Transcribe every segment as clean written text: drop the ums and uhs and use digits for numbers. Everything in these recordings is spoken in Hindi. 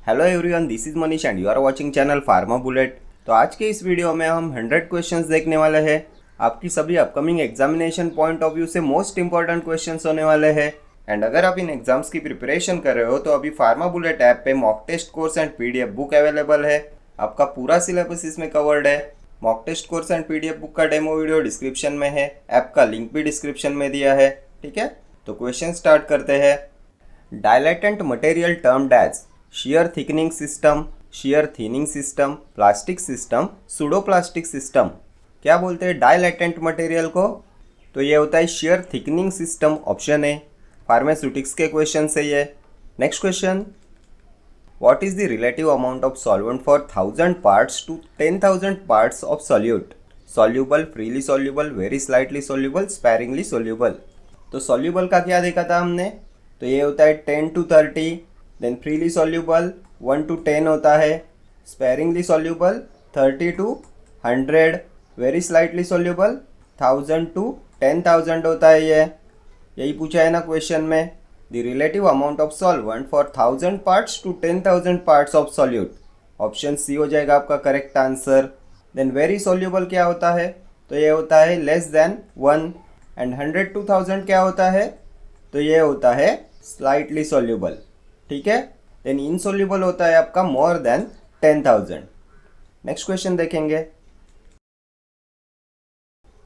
Hello everyone, this is Manish and you are watching channel pharma bullet. तो आज के इस वीडियो में हम 100 क्वेश्चंस देखने वाले हैं। आपकी सभी upcoming examination point of view से मोस्ट इंपॉर्टेंट क्वेश्चंस होने वाले हैं। एंड अगर आप इन एग्जाम्स की प्रिपरेशन कर रहे हो तो अभी फार्मा बुलेट ऐप पे mock test course and PDF book available है। आपका पूरा सिलेबस इसमें कवर्ड है। Mock test course and PDF book का डेमो वीडियो डिस्क्रिप्शन में है, ऐप का लिंक भी डिस्क्रिप्शन में दिया है। ठीक है, तो क्वेश्चन स्टार्ट करते हैं। Dilatant material termed as shear thickening system, shear thinning system, plastic system, pseudo plastic system. क्या बोलते हैं डायलेटेंट मटेरियल को? तो ये होता है shear थिकनिंग सिस्टम, ऑप्शन है। फार्मास्यूटिक्स के क्वेश्चन से ये। Next question, what is the relative amount of solvent for 1000 parts to 10,000 parts of solute? Soluble, freely soluble, very slightly soluble, sparingly soluble. तो सॉल्यूबल का क्या देखा था हमने? तो ये होता है 10 to 30। Then freely soluble 1 to 10 होता है। Sparingly soluble 30 to 100। Very slightly soluble 1000 to 10,000 होता है। ये यही पूछा है ना क्वेश्चन में। The relative amount of solvent for 1000 parts to 10,000 parts of solute. Option सी हो जाएगा आपका correct answer. Then very soluble क्या होता है? तो ये होता है लेस देन 1। एंड 100 to 1000 क्या होता है? तो ये होता है स्लाइटली सॉल्यूबल। ठीक है। देन इनसॉल्यूबल होता है आपका मोर देन 10,000। नेक्स्ट क्वेश्चन देखेंगे।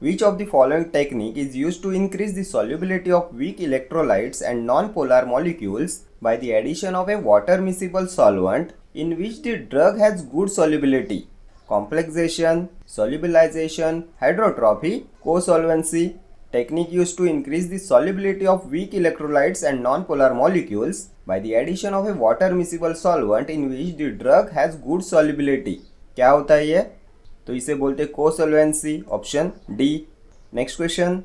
Which of the following technique is used to increase the solubility of weak electrolytes and non polar molecules by the addition of a water miscible solvent in which the drug has good solubility? Complexation, solubilization, hydrotrophy, co-solvency। Technique used to increase the solubility of weak electrolytes and non-polar molecules by the addition of a water miscible solvent in which the drug has good solubility। क्या होता है ये? तो इसे बोलते हैं co-solvency, option D. Next question,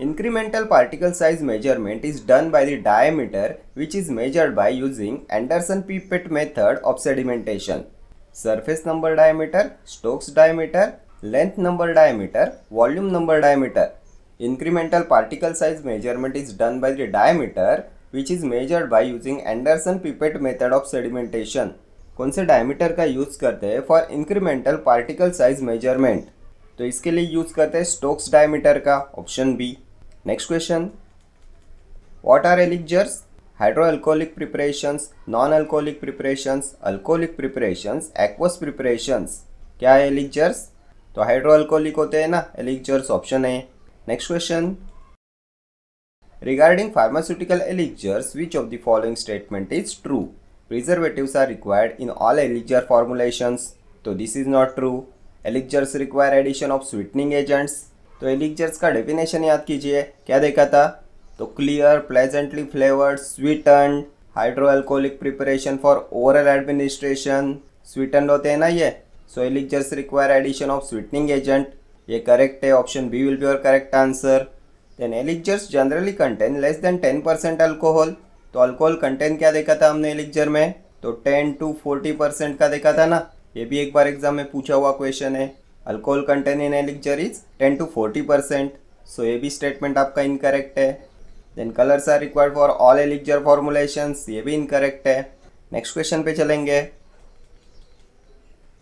incremental particle size measurement is done by the diameter which is measured by using Anderson pipette method of sedimentation। surface number diameter, Stokes diameter, length number diameter, volume number diameter। Incremental particle size measurement is done by the diameter which is measured by using Anderson pipette method of sedimentation। कौन से डायमीटर का यूज़ करते हैं for incremental particle size measurement? तो इसके लिए यूज़ करते हैं स्टोक्स डायमीटर का, option B. Next question, what are elixirs? Hydroalcoholic preparations, non alcoholic preparations, alcoholic preparations, aqueous preparations. क्या है एलिक्जर्स? तो हाइड्रोअल्कोहलिक होते हैं ना एलिक्जर्स, ऑप्शन है। Next question, regarding pharmaceutical elixirs which of the following statement is true? Preservatives are required in all elixir formulations. तो this is not true. एलिक्जर्स require addition of sweetening agents. तो एलिक्जर्स का डेफिनेशन याद कीजिए, क्या देखा था? तो clear, pleasantly flavoured, sweeten, hydroalcoholic preparation for oral administration. Sweeten होते हैं ना ये। So elixirs require addition of sweetening agent, ये करेक्ट है, option B will be your correct answer. Then elixirs generally contain less than 10% alcohol. तो अल्कोहल कंटेंट क्या देखा था हमने एलिक्जर में? तो 10 to 40% का देखा था ना। ये भी एक बार एग्जाम में पूछा हुआ क्वेश्चन है। Alcohol content in elixir is 10 to 40%। So ये भी स्टेटमेंट आपका इनकरेक्ट है। Then colours are required for all elixir formulations, ये भी इनकरेक्ट है। नेक्स्ट क्वेश्चन पे चलेंगे।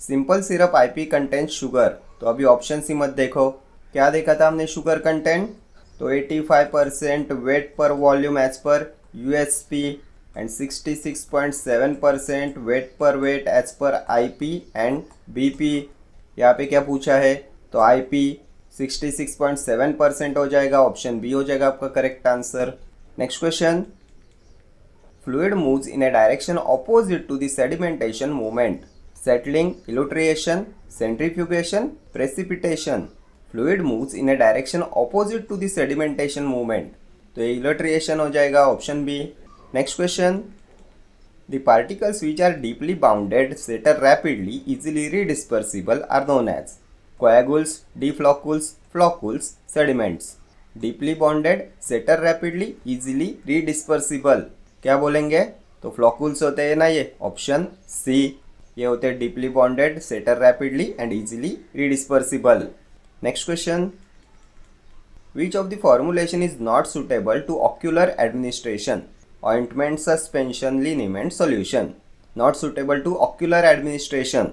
Simple syrup IP content sugar. तो अभी ऑप्शन सी मत देखो, क्या देखा था हमने शुगर कंटेंट? तो 85% weight per volume as per USP and 66.7% weight per weight as per IP and BP. यहाँ पे क्या पूछा है? तो आईपी 66.7% हो जाएगा, ऑप्शन बी हो जाएगा आपका correct answer. Next question, fluid moves in a direction opposite to the sedimentation movement. settling, illustration, centrifugation, precipitation। fluid moves in a direction opposite to the sedimentation movement। तो ये illustration हो जाएगा, option B. Next question, the particles which are deeply bounded settle rapidly easily redispersible are known as coagules, defloccules, floccules, sediments। deeply bonded settle rapidly easily redispersible, क्या बोलेंगे? तो floccules होते हैं ना ये, ऑप्शन सी। ये होते हैं deeply bonded, settle rapidly and easily redispersible. Next question, which of the formulation is not suitable to ocular administration? Ointment suspension liniment solution not suitable to ocular administration.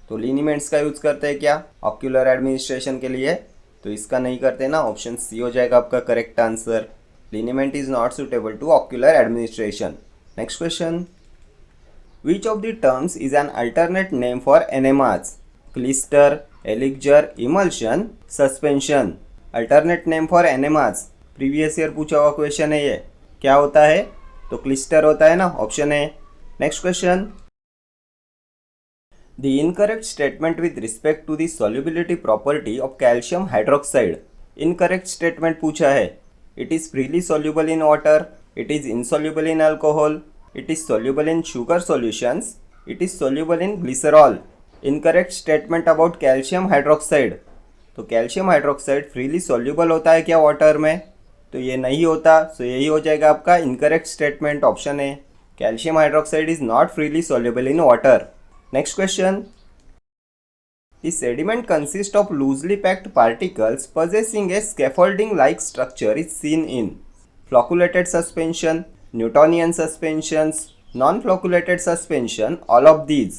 तो लिनीमेंट्स का यूज़ करते हैं क्या ऑक्यूलर एडमिनिस्ट्रेशन के लिए, तो इसका नहीं करते ना, ऑप्शन सी हो जाएगा आपका correct answer. Liniment is not suitable to ocular administration. Next question, which of the terms is an alternate name for enemas? Clyster, elixir, emulsion, suspension. Alternate name for enemas, previous year पूछा हुआ क्वेश्चन है ये, क्या होता है? तो क्लिस्टर होता है ना, ऑप्शन है। Next question, the incorrect statement with respect to the solubility property of calcium hydroxide. Incorrect statement पूछा है, it is freely soluble in water, it is insoluble in alcohol, it is soluble in sugar solutions, it is soluble in glycerol। Incorrect statement about calcium hydroxide, तो कैल्शियम हाइड्रोक्साइड फ्रीली soluble होता है क्या वाटर में? तो ये नहीं होता, तो यही हो जाएगा आपका इनकरेक्ट स्टेटमेंट, ऑप्शन है। Calcium hydroxide is not freely soluble in water। Next question, the sediment consists of loosely packed particles possessing a scaffolding-like structure is seen in flocculated suspension, Newtonian suspensions, non-flocculated suspension, all of these।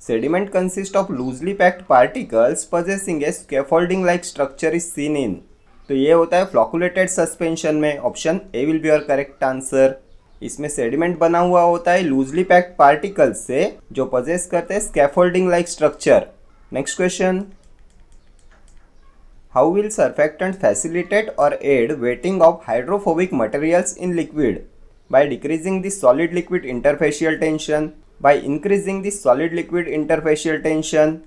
Sediment consists of loosely packed particles possessing a scaffolding-like structure is seen in, तो ये होता है फ्लॉकुलेटेड सस्पेंशन में, option A will be your correct answer. इसमें सेडिमेंट बना हुआ होता है लूजली पैक्ड पार्टिकल्स से जो पजेस करते हैं scaffolding like structure. Next question, how will surfactant facilitate or aid wetting of hydrophobic materials in liquid? By decreasing the solid liquid interfacial tension, by increasing the solid liquid interfacial tension,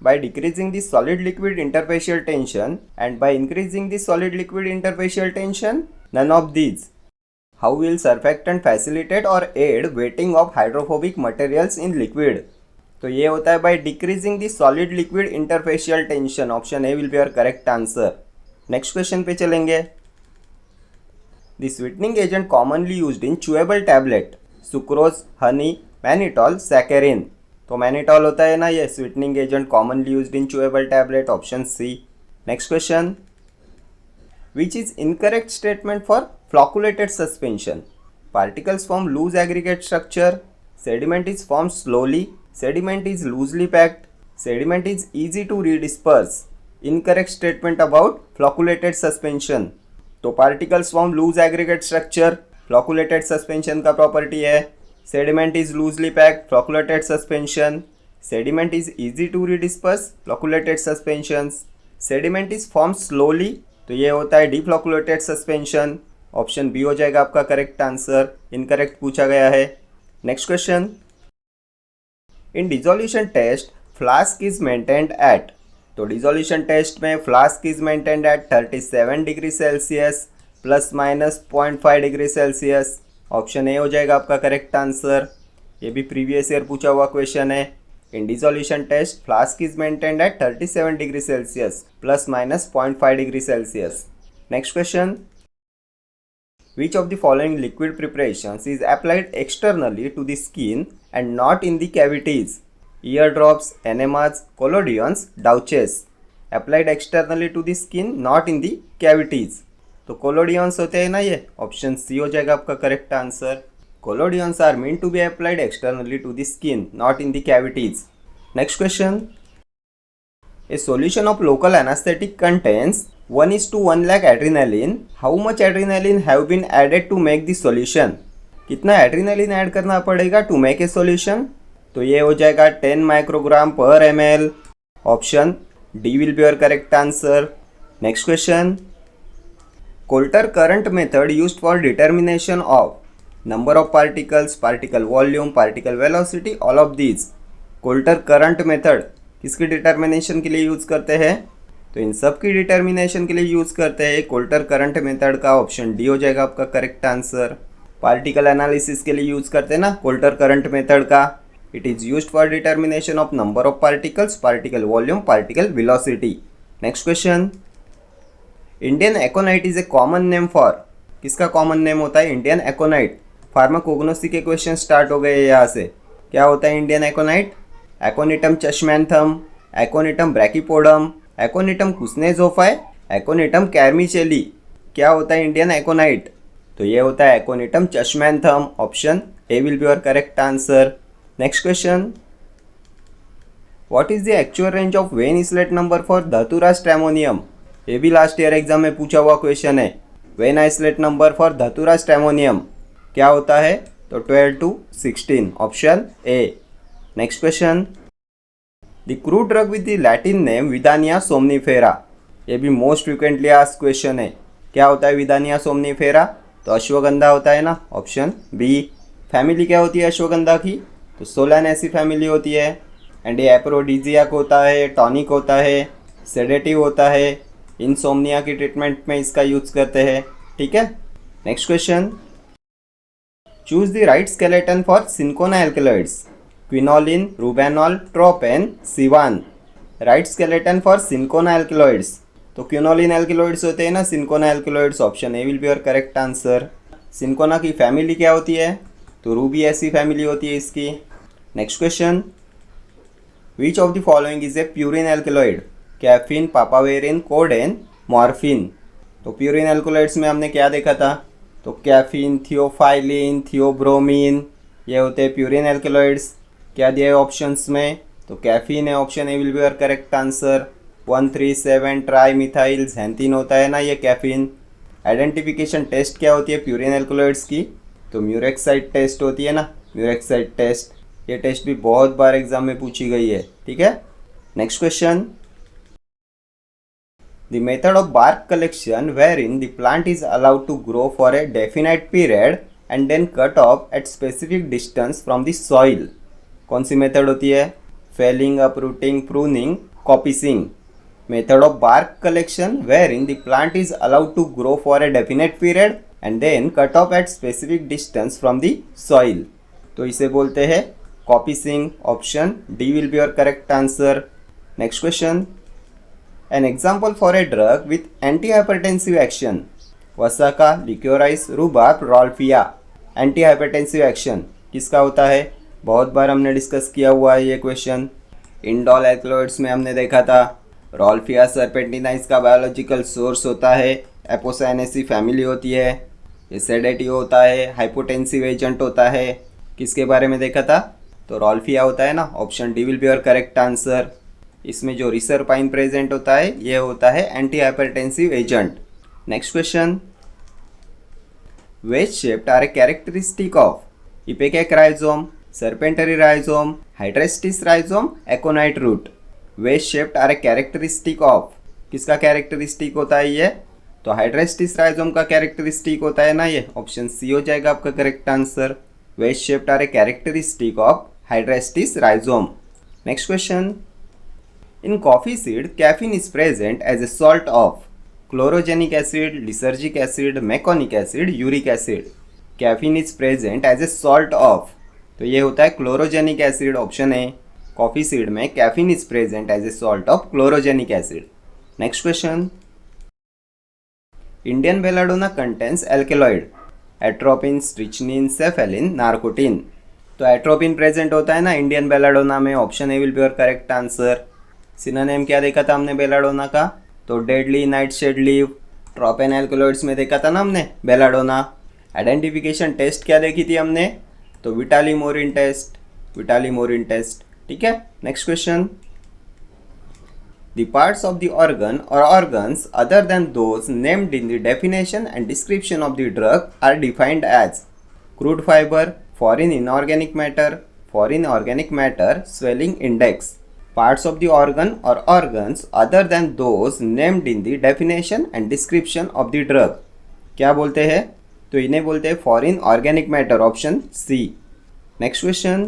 by decreasing the solid liquid interfacial tension and by increasing the solid liquid interfacial tension, none of these। How will surfactant facilitate or aid wetting of hydrophobic materials in liquid? तो ये होता है by decreasing the solid liquid interfacial tension, option A will be your correct answer। Next question पे चलेंगे, the sweetening agent commonly used in chewable tablet, sucrose, honey, mannitol, saccharin। तो मैनिटॉल होता है ना ये sweetening agent commonly used in chewable tablet, option C. Next question, which is incorrect statement for flocculated suspension? Particles form loose aggregate structure, sediment is form slowly, sediment is loosely packed, sediment is easy to redisperse. Incorrect statement about flocculated suspension, तो particles form loose aggregate structure flocculated suspension का प्रॉपर्टी है। Sediment is loosely packed, flocculated suspension. Sediment is easy to redisperse, flocculated suspensions. Sediment is formed slowly, तो ये होता है deflocculated suspension। ऑप्शन बी हो जाएगा आपका करेक्ट आंसर, इनकरेक्ट पूछा गया है। Next question, in dissolution test flask is maintained at, तो डिसोल्यूशन टेस्ट में flask is maintained at 37 degree Celsius plus minus 0.5 degree Celsius, option a हो जाएगा आपका करेक्ट आंसर। ये भी प्रीवियस ईयर पूछा हुआ क्वेश्चन है। In dissolution test flask is maintained at 37 degree Celsius plus minus 0.5 degree Celsius. Next question, which of the following liquid preparations is applied externally to the skin and not in the cavities? Ear drops, enemas, collodions, douches. Applied externally to the skin, not in the cavities, तो कोलोडियंस होते हैं ना ये, ऑप्शन सी हो जाएगा आपका correct answer. Collodions are meant to be applied externally to the skin, not in the cavities. Next question, a solution of local anaesthetic contains 1:1 lakh adrenaline, how much adrenaline have been added to make the solution? कितना एड्रीनलिन ऐड करना पड़ेगा टू मेक ए सॉल्यूशन? तो ये हो जाएगा 10 माइक्रोग्राम पर ml, option D will be your correct answer. Next question, Coulter current method used for determination of number of particles, particle volume, particle velocity, all of these। Coulter current method किसकी डिटर्मिनेशन के लिए यूज़ करते हैं? तो इन सब की डिटर्मिनेशन के लिए यूज़ करते हैं कोल्टर करंट मेथड का, ऑप्शन डी हो जाएगा आपका करेक्ट आंसर। पार्टिकल एनालिसिस के लिए यूज़ करते हैं ना कोल्टर करंट मेथड का। It is used for determination of number of particles, particle volume, particle velocity. Next question, Indian aconite is a common name for, किसका कॉमन नेम होता है? Indian aconite. फार्माकोग्नोसी के क्वेश्चन स्टार्ट हो गए यहाँ से। क्या होता है Indian aconite? Aconitum chasmanthum, Aconitum brachypodum, Aconitum kusnezoffii, Aconitum carmichaelii. क्या होता है इंडियन एकोनाइट? तो ये होता है Aconitum chasmanthum, option A will be your correct answer. Next question, what is the actual range of when islet number for Datura stramonium? ये भी लास्ट ईयर एग्जाम में पूछा हुआ क्वेश्चन है। Vein islet number for Datura stramonium क्या होता है? तो 12 to 16, option A. Next question, the crude drug with the Latin name Withania somnifera, ये भी मोस्ट फ्रिक्वेंटली आस्क्ड क्वेश्चन है। क्या होता है विदानिया सोमनीफेरा? तो अश्वगंधा होता है ना, ऑप्शन बी। फैमिली क्या होती है अश्वगंधा की? तो सोलानेसी फैमिली होती है। एंड ये एप्रोडीजियाक होता है, टॉनिक होता है, सेडेटिव होता है। इंसोम्निया की ट्रीटमेंट में इसका यूज करते हैं, ठीक है। Next question, choose the right skeleton for cinchona alkaloids, quinoline, rubenol, tropane, sivan. Right skeleton for cinchona alkaloids, तो क्विनोलिन एल्कलॉइड्स होते हैं ना cinchona alkaloids, option A will be your correct answer. Cinchona की फैमिली क्या होती है? तो रूबिएसी फैमिली होती है इसकी। Next question, which of the following is a purine alkaloid? Caffeine, papaverine, codeine, morphine. तो प्यूरिन एल्कलॉइड्स में हमने क्या देखा था? तो कैफीन, थियोफाइलिन, थियोब्रोमीन, ये होते हैं प्यूरिन एल्कलॉइड्स। क्या दिया है ऑप्शंस में? तो कैफीन है, option A will be your correct answer. 137 tri methyl xanthine होता है ना ये कैफीन। आइडेंटिफिकेशन टेस्ट क्या होती है प्यूरिन एल्कलॉइड्स की? तो म्यूरेक्साइड टेस्ट होती है ना, म्यूरेक्साइड टेस्ट। ये टेस्ट भी बहुत बार एग्जाम में पूछी गई है, ठीक है। Next question, the method of bark collection where in the plant is allowed to grow for a definite period and then cut off at specific distance from the soil, कौन सी मेथड होती है? Felling, uprooting, pruning, coppicing. Method of bark collection where in the plant is allowed to grow for a definite period and then cut off at specific distance from the soil, तो इसे बोलते हैं coppicing, option D will be your correct answer. Next question, an example for a drug with anti hypertensive action, vasaka, liquorice, rhubarb, rauwolfia. Anti hypertensive action किसका होता है? बहुत बार हमने डिस्कस किया हुआ है ये क्वेश्चन। इंडोल एल्कलॉइड्स में हमने देखा था। रॉल्फिया सर्पेंटिना इसका बायोलॉजिकल सोर्स होता है। एपोसाइनेसी फैमिली होती है। ये सेडेटिव होता है, हाइपोटेंसिव एजेंट होता है। किसके बारे में देखा था? तो रॉल्फिया होता है ना, option D will be your correct answer. इसमें जो रिसरपाइन प्रेजेंट होता है ये होता है anti hypertensive agent. Next question, wedge shaped are a characteristic of ipecac rhizome, serpentary rhizome, hydrestys rhizome, aconite root। Wedge shaped are a characteristic of, किसका कैरेक्टरिस्टिक होता है ये? तो हाइड्रेस्टिस राइजोम का कैरेक्टरिस्टिक होता है ना ये, ऑप्शन सी हो जाएगा आपका correct answer. Wedge shaped are a characteristic of hydrastis rhizome. Next question, in coffee seed caffeine is present as a salt of chlorogenic acid, lysergic acid, meconic acid, uric acid. Caffeine is present as a salt of, तो ये होता है chlorogenic acid, option A. Coffee seed में caffeine is present as a salt of chlorogenic acid. Next question, Indian belladonna contains alkaloid, atropine, strychnine, सेफेलिन, नार्कोटिन। तो एट्रोपिन प्रेजेंट होता है ना इंडियन बेलाडोना में, option A will be your correct answer. Synonym क्या देखा था हमने बेलाडोना का? तो deadly, nightshade leave. Tropane alkaloids में देखा था ना हमने बेलाडोना। आइडेंटिफिकेशन टेस्ट क्या देखी थी हमने? तो विटालीमोरिन टेस्ट, विटालीमोरिन टेस्ट, ठीक है। Next question, the parts of the organ or organs other than those named in the definition and description of the drug are defined as crude fibre, foreign inorganic matter, foreign organic matter, swelling index. Parts of the organ or organs other than those named in the definition and description of the drug क्या बोलते हैं? तो इन्हें बोलते हैं foreign organic matter, option C. Next question,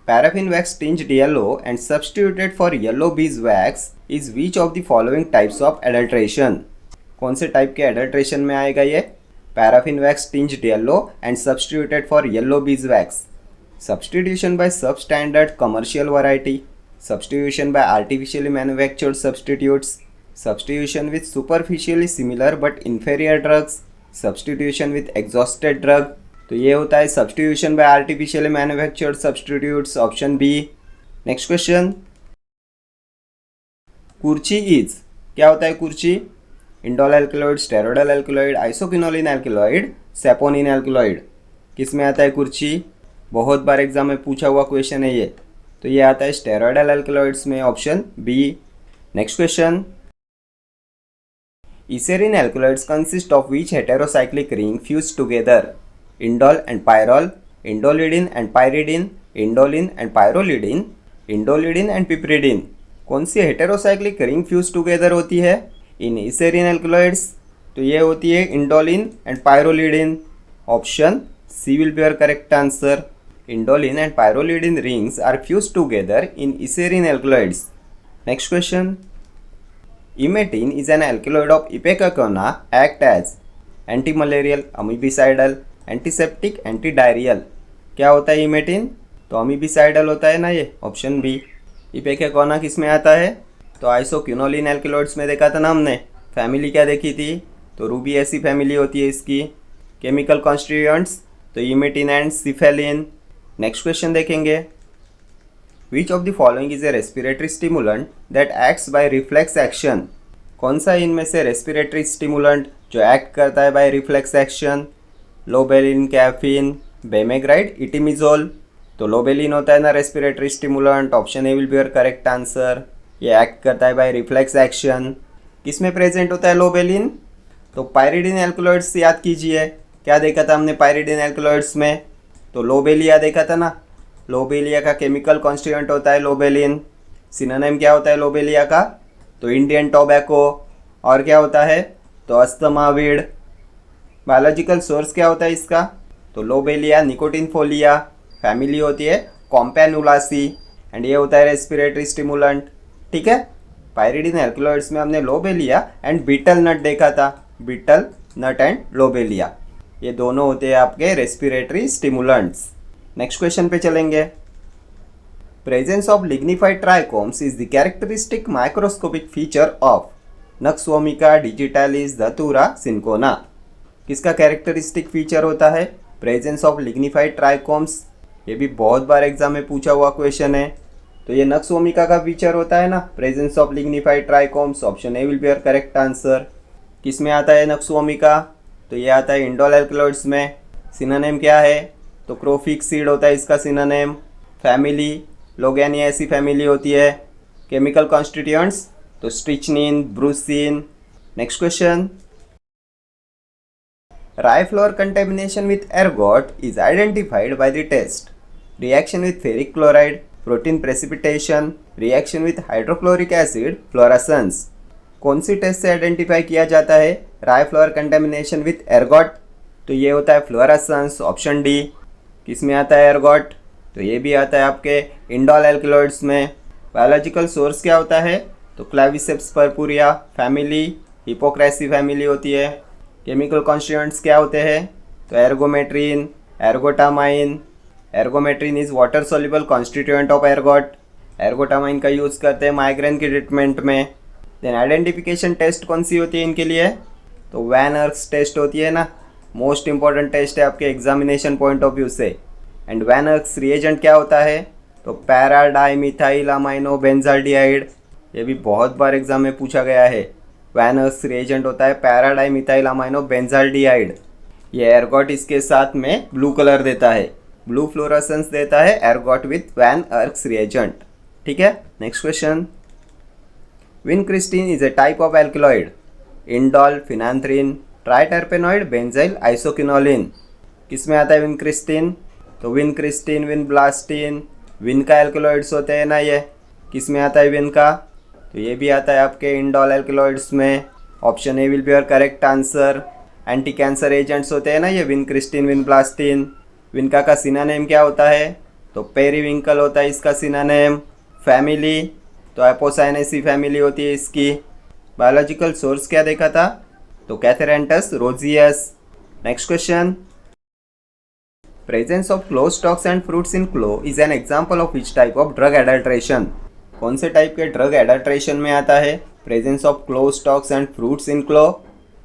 paraffin wax tinged yellow and substituted for yellow beeswax is which of the following types of adulteration? कौन से टाइप के एडल्ट्रेशन में आएगा ये? Paraffin wax tinged yellow and substituted for yellow beeswax. Substitution by substandard commercial variety, substitution by artificially manufactured substitutes, substitution with superficially similar but inferior drugs, substitution with exhausted drug। तो ये होता है substitution by artificially manufactured substitutes, option B. Next question, kurchi is क्या होता है? Kurchi indole alkaloid, steroidal alkaloid, isoquinoline alkaloid, saponin alkaloid. किस में आता है कुर्ची? बहुत बार एग्जाम में पूछा हुआ क्वेश्चन है ये। तो ये आता है स्टेरॉयडल एल्कलॉइड्स में, option B. Next question, eserine alkaloids consist of which heterocyclic ring fuse together? Indole and pyrrole, indolidine and pyridine, indoline and pyrrolidine, indolidine and piperidine. कौन सी हेटेरोसाइक्लिक रिंग फ्यूज टुगेदर होती है इन इसेरिन एल्कलॉइड्स? तो ये होती है indoline and pyrrolidine. Option C will be your correct answer. Indoline and pyrrolidine rings are fused together in iserine alkaloids. Next question. Imetin is an alkaloid of ipecacuanha, act as antimalarial, amoebicidal, antiseptic, antidiarrheal. क्या होता है इमेटिन? तो अमीबिसाइडल होता है ना ये, ऑप्शन बी। इपेकेकोना किस में आता है? तो आइसोक्विनोलिन एल्कलॉइड्स में देखा था ना हमने। फैमिली क्या देखी थी? तो रूबिएसी फैमिली होती है इसकी। केमिकल कॉन्स्टिट्यूएंट्स तो emetine and cephaeline. Next question देखेंगे, which of the following is a respiratory stimulant that acts by reflex action? कौन सा इनमें से रेस्पिरेटरी स्टिमुलेंट जो एक्ट करता है बाय रिफ्लेक्स एक्शन? लोबेलिन, कैफीन, बेमेग्राइड, इटिमिजोल। तो लोबेलिन होता है ना respiratory stimulant, option A will be your correct answer. ये एक्ट करता है बाय रिफ्लेक्स एक्शन। किस में प्रेजेंट होता है लोबेलिन? तो पायरिडिन एल्कलॉइड्स याद कीजिए। क्या देखा था हमने पायरिडिन एल्कलॉइड्स में? तो लोबेलिया देखा था ना। लोबेलिया का केमिकल कॉन्स्टिट्यूएंट होता है लोबेलिन। सिनोनिम क्या होता है लोबेलिया का? तो इंडियन टोबैको। और क्या होता है? तो अस्थमाविड। बायोलॉजिकल सोर्स क्या होता है इसका? तो लोबेलिया निकोटिन फोलिया। फैमिली होती है कॉम्पैनुलासी एंड ये होता है रेस्पिरेटरी स्टिमुलेंट। ठीक है, पायरिडिन एल्कलॉइड्स में हमने लोबेलिया एंड बीटल नट देखा था। बीटल नट एंड लोबेलिया ये दोनों होते हैं आपके रेस्पिरेटरी स्टिमुलेंट्स। नेक्स्ट क्वेश्चन पे चलेंगे। Presence of lignified trichomes is the characteristic microscopic feature of nux vomica, digitalis, धतूरा, सिंकोना। किसका कैरेक्टरिस्टिक फीचर होता है? Presence of lignified trichomes. ये भी बहुत बार एग्जाम में पूछा हुआ क्वेश्चन है। तो ये नक्सवोमिका का फीचर होता है ना, presence of lignified trichomes. Option A will be your correct answer. किस में आता है नक्सवोमिका? तो ये आता है इंडोल एल्कलॉइड्स में। सिनोनिम क्या है? तो क्रोफिक्सीड होता है इसका सिनोनिम। फैमिली लोगेनिएसी फैमिली होती है। केमिकल कॉन्स्टिट्यूएंट्स तो strychnine, brucine. Next question, rye flour contamination with ergot is identified by the test? Reaction with ferric chloride, protein precipitation, reaction with hydrochloric acid, fluorescence. कौन सी टेस्ट से आइडेंटिफाई किया जाता है राई फ्लोर कंटेमिनेशन विथ एर्गोट? तो ये होता है फ्लोरेसेंस, ऑप्शन डी। किस में आता है एर्गोट? तो ये भी आता है आपके इंडोल एल्कलॉइड्स में। बायोलॉजिकल सोर्स क्या होता है? तो Claviceps purpurea family, Hypocreaceae family होती है। केमिकल कॉन्स्टिट्यूएंट्स क्या होते हैं? तो ergometrine, ergotamine. Ergometrine is water soluble constituent of ergot. Ergotamine का यूज़ करते हैं माइग्रेन की ट्रीटमेंट में। देन आइडेंटिफिकेशन टेस्ट कौन सी होती है इनके लिए? तो वैन अर्क्स टेस्ट होती है ना, मोस्ट इंपॉर्टेंट टेस्ट है आपके एग्जामिनेशन पॉइंट ऑफ व्यू से। एंड वैन अर्क्स रिएजेंट क्या होता है? तो पैराडाइमिथाइल अमाइनो बेंजाल्डिहाइड। ये भी बहुत बार एग्जाम में पूछा गया है। वैन अर्क्स रिएजेंट होता है पैराडाइमिथाइल अमाइनो बेंजाल्डिहाइड। ये एर्गोट इसके साथ में ब्लू कलर देता है, ब्लू फ्लोरेसेंस देता है ergot with Van Urk's reagent. ठीक है, next question, vincristine is a type of alkaloid? Indole, phenanthrene, triterpenoid, benzyl, isoquinoline. किस में आता है विनक्रिस्टीन? तो विनक्रिस्टीन, विनब्लास्टीन, विन का एल्कलॉइड्स होते हैं ना ये। किस में आता है विन का? तो ये भी आता है आपके इंडोल एल्कलॉइड्स में। Option A will be your correct answer. Anti cancer agents होते हैं ना ये विनक्रिस्टीन, विनब्लास्टीन। विनका का सिनोनिम क्या होता है? तो पेरीविंकल होता है इसका सिनोनिम। फैमिली तो एपोसाइनेसी फैमिली होती है इसकी। बायोलॉजिकल सोर्स क्या देखा था? तो Catharanthus roseus. Next question, presence of clove stalks and fruits in clove is an example of which type of drug adulteration? कौन से टाइप के ड्रग एडल्ट्रेशन में आता है presence of clove stalks and fruits in clove?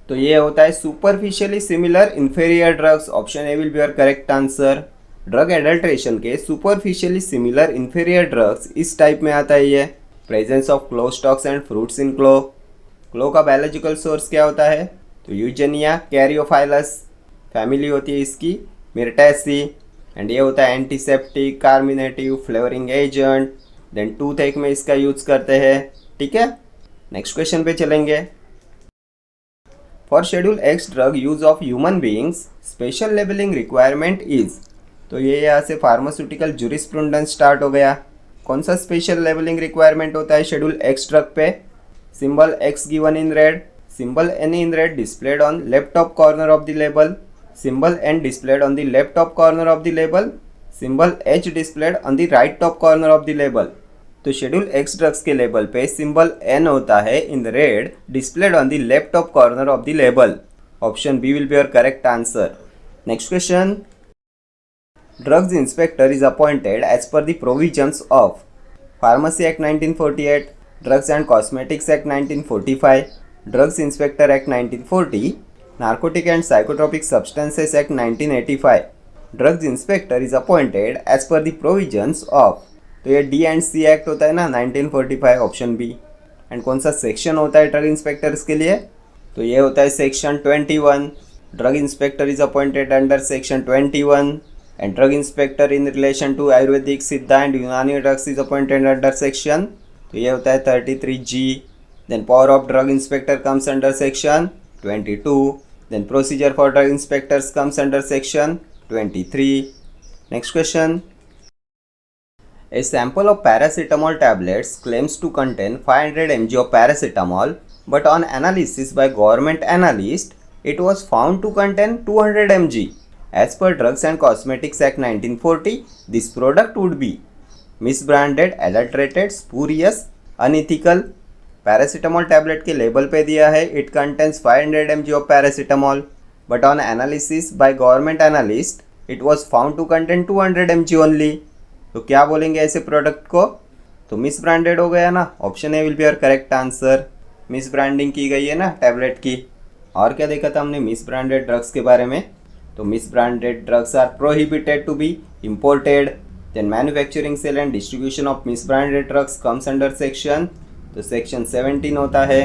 तो ये होता है superficially similar inferior drugs. Option A will be your correct answer. Drug adulteration के सुपरफिशियली सिमिलर इन्फेरियर ड्रग्स इस टाइप में आता है ये, presence of clove stalks and fruits in clove. Clove का बायोलॉजिकल सोर्स क्या होता है? तो यूजेनिया कैरियोफाइलस फैमिली होती है इसकी, मिर्टेसी। एंड ये होता है antiseptic, carminative, flavouring agent. Then toothache में इसका यूज करते हैं। ठीक है, नेक्स्ट क्वेश्चन पे चलेंगे। For schedule x drug use of human beings special labelling requirement is. तो ये यहाँ से फार्मास्यूटिकल जूरिस्प्रूडेंस स्टार्ट हो गया। कौन सा स्पेशल लेबलिंग रिक्वायरमेंट होता है शेड्यूल एक्स ड्रग पे? Symbol x given in red, symbol N in red displayed on left top corner of the label, symbol N displayed on the left top corner of the label, symbol H displayed on the right top corner of the label। तो शेड्यूल एक्स ड्रग्स के लेबल पे सिंबल N होता है in red displayed on the left top corner of the label. Option B will be your correct answer. Next question. Drugs inspector is appointed as per the provisions of pharmacy act 1948, drugs and cosmetics act 1945, drugs inspector act 1940, narcotic and psychotropic substances act 1985। Drugs inspector is appointed as per the provisions of, तो ये डी एंड सी एक्ट होता है ना 1945, ऑप्शन बी। एंड कौन सा सेक्शन होता है ड्रग इंस्पेक्टर्स के लिए? तो ये होता है section 21। Drug inspector is appointed under section 21 and drug inspector in relation to Ayurvedic, Siddha and Unani drugs is appointed under section, तो ये होता है 33G। Then power of drug inspector comes under section 22. Then procedure for drug inspectors comes under section 23. Next question. A sample of paracetamol tablets claims to contain 500 mg of paracetamol, but on analysis by government analyst, it was found to contain 200 mg. As per Drugs and Cosmetics Act 1940, this product would be misbranded, adulterated, spurious, unethical। Paracetamol tablet के लेबल पे दिया है it contains 500 mg of paracetamol, but on analysis by government analyst it was found to contain 200 mg only. तो क्या बोलेंगे ऐसे प्रोडक्ट को? तो मिस ब्रांडेड हो गया ना, option A will be your correct answer. Miss branding की गई है ना टैबलेट की। और क्या देखा था हमने मिस ब्रांडेड ड्रग्स के बारे में? तो misbranded drugs are prohibited to be imported. Then manufacturing sale and distribution of misbranded drugs comes under section, तो सेक्शन 17 होता है।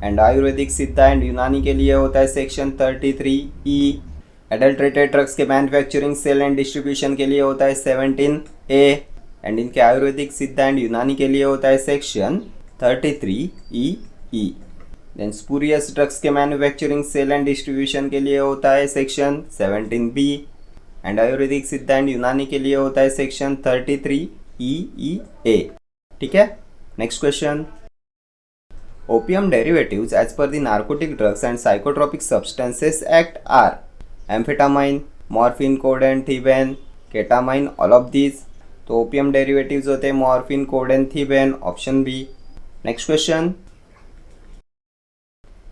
एंड आयुर्वेदिक, सिद्धा एंड यूनानी के लिए होता है सेक्शन 33E। एडल्ट्रेटेड ड्रग्स के मैन्युफैक्चरिंग सेल एंड डिस्ट्रीब्यूशन के लिए होता है 17A। एंड इनके आयुर्वेदिक, सिद्धा एंड यूनानी के लिए होता है section 33EE। Then spurious drugs के मैन्युफैक्चरिंग सेल एंड डिस्ट्रीब्यूशन के लिए होता है section 17B। And Ayurvedic, Siddha and यूनानी के लिए होता है सेक्शन 33EEA। ठीक है, next question. Opium derivatives as per the narcotic drugs and psychotropic substances act are amphetamine, morphine, codeine, thebaine, ketamine, all of these. तो ओपियम डेरिवेटिव्स होते हैं morphine, codeine, thebaine, option B. Next question.